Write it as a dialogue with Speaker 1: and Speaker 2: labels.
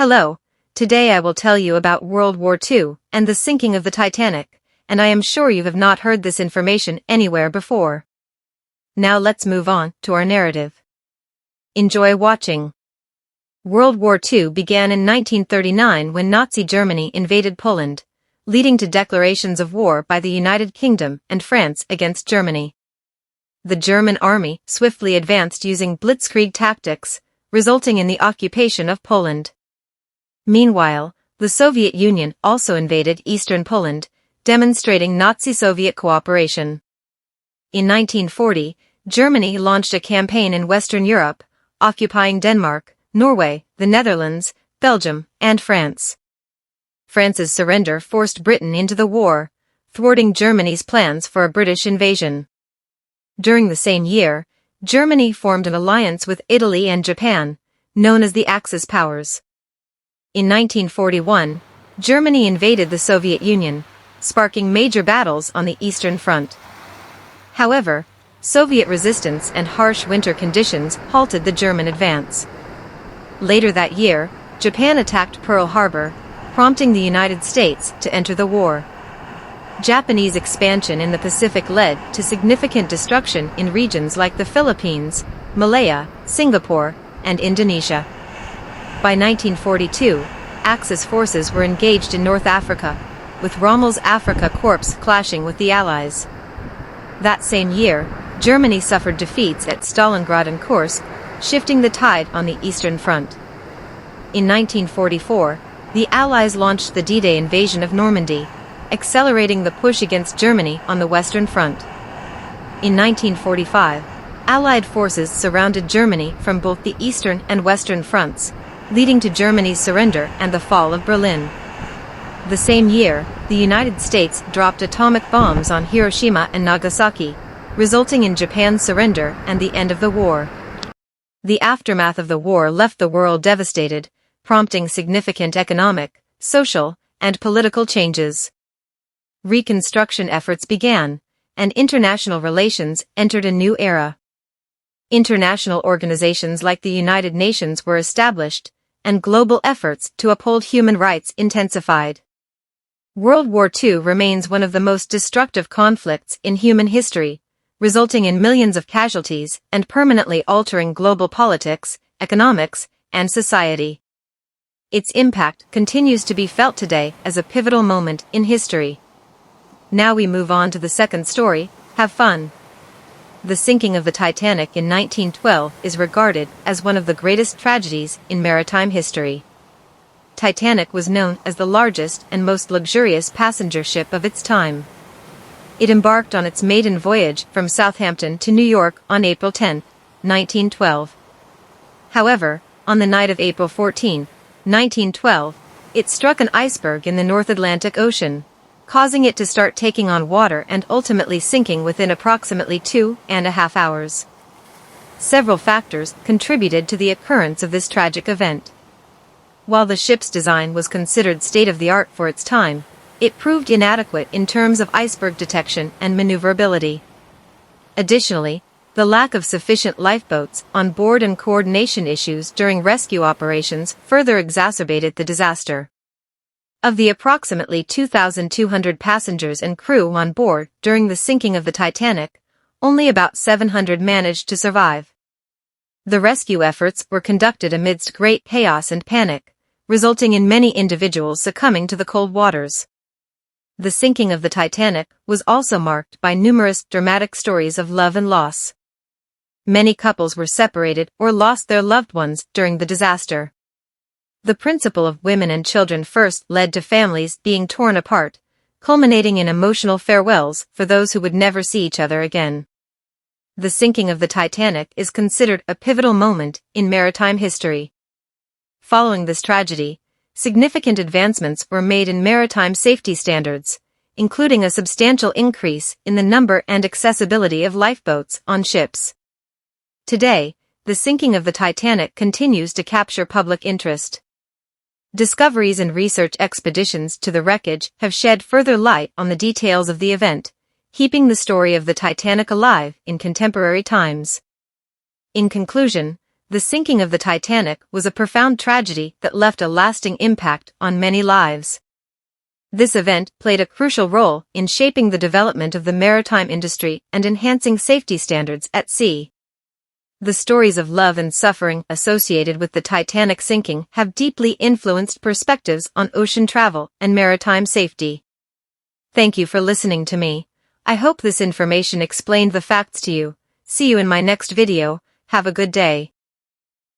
Speaker 1: Hello, today I will tell you about World War II and the sinking of the Titanic, and I am sure you have not heard this information anywhere before. Now let's move on to our narrative. Enjoy watching. World War II began in 1939 when Nazi Germany invaded Poland, leading to declarations of war by the United Kingdom and France against Germany. The German army swiftly advanced using blitzkrieg tactics, resulting in the occupation of Poland. Meanwhile, the Soviet Union also invaded eastern Poland, demonstrating Nazi-Soviet cooperation. In 1940, Germany launched a campaign in Western Europe, occupying Denmark, Norway, the Netherlands, Belgium, and France. France's surrender forced Britain into the war, thwarting Germany's plans for a British invasion. During the same year, Germany formed an alliance with Italy and Japan, known as the Axis powers. In 1941, Germany invaded the Soviet Union, sparking major battles on the Eastern Front. However, Soviet resistance and harsh winter conditions halted the German advance. Later that year, Japan attacked Pearl Harbor, prompting the United States to enter the war. Japanese expansion in the Pacific led to significant destruction in regions like the Philippines, Malaya, Singapore, and Indonesia. By 1942, Axis forces were engaged in North Africa, with Rommel's Afrika Korps clashing with the Allies. That same year, Germany suffered defeats at Stalingrad and Kursk, shifting the tide on the Eastern Front. In 1944, the Allies launched the D-Day invasion of Normandy, accelerating the push against Germany on the Western Front. In 1945, Allied forces surrounded Germany from both the Eastern and Western fronts, leading to Germany's surrender and the fall of Berlin. The same year, the United States dropped atomic bombs on Hiroshima and Nagasaki, resulting in Japan's surrender and the end of the war. The aftermath of the war left the world devastated, prompting significant economic, social, and political changes. Reconstruction efforts began, and international relations entered a new era. International organizations like the United Nations were established, and global efforts to uphold human rights intensified. World War II remains one of the most destructive conflicts in human history, resulting in millions of casualties and permanently altering global politics, economics, and society. Its impact continues to be felt today as a pivotal moment in history. Now we move on to the second story. Have fun. The sinking of the Titanic in 1912 is regarded as one of the greatest tragedies in maritime history. Titanic was known as the largest and most luxurious passenger ship of its time. It embarked on its maiden voyage from Southampton to New York on April 10, 1912. However, on the night of April 14, 1912, it struck an iceberg in the North Atlantic Ocean, causing it to start taking on water and ultimately sinking within approximately 2.5 hours. Several factors contributed to the occurrence of this tragic event. While the ship's design was considered state-of-the-art for its time, it proved inadequate in terms of iceberg detection and maneuverability. Additionally, the lack of sufficient lifeboats on board and coordination issues during rescue operations further exacerbated the disaster. Of the approximately 2,200 passengers and crew on board during the sinking of the Titanic, only about 700 managed to survive. The rescue efforts were conducted amidst great chaos and panic, resulting in many individuals succumbing to the cold waters. The sinking of the Titanic was also marked by numerous dramatic stories of love and loss. Many couples were separated or lost their loved ones during the disaster. The principle of women and children first led to families being torn apart, culminating in emotional farewells for those who would never see each other again. The sinking of the Titanic is considered a pivotal moment in maritime history. Following this tragedy, significant advancements were made in maritime safety standards, including a substantial increase in the number and accessibility of lifeboats on ships. Today, the sinking of the Titanic continues to capture public interest. Discoveries and research expeditions to the wreckage have shed further light on the details of the event, keeping the story of the Titanic alive in contemporary times. In conclusion, The sinking of the Titanic was a profound tragedy that left a lasting impact on many lives. This event played a crucial role in shaping the development of the maritime industry and enhancing safety standards at sea. The stories of love and suffering associated with the Titanic sinking have deeply influenced perspectives on ocean travel and maritime safety. Thank you for listening to me. I hope this information explained the facts to you. See you in my next video. Have a good day.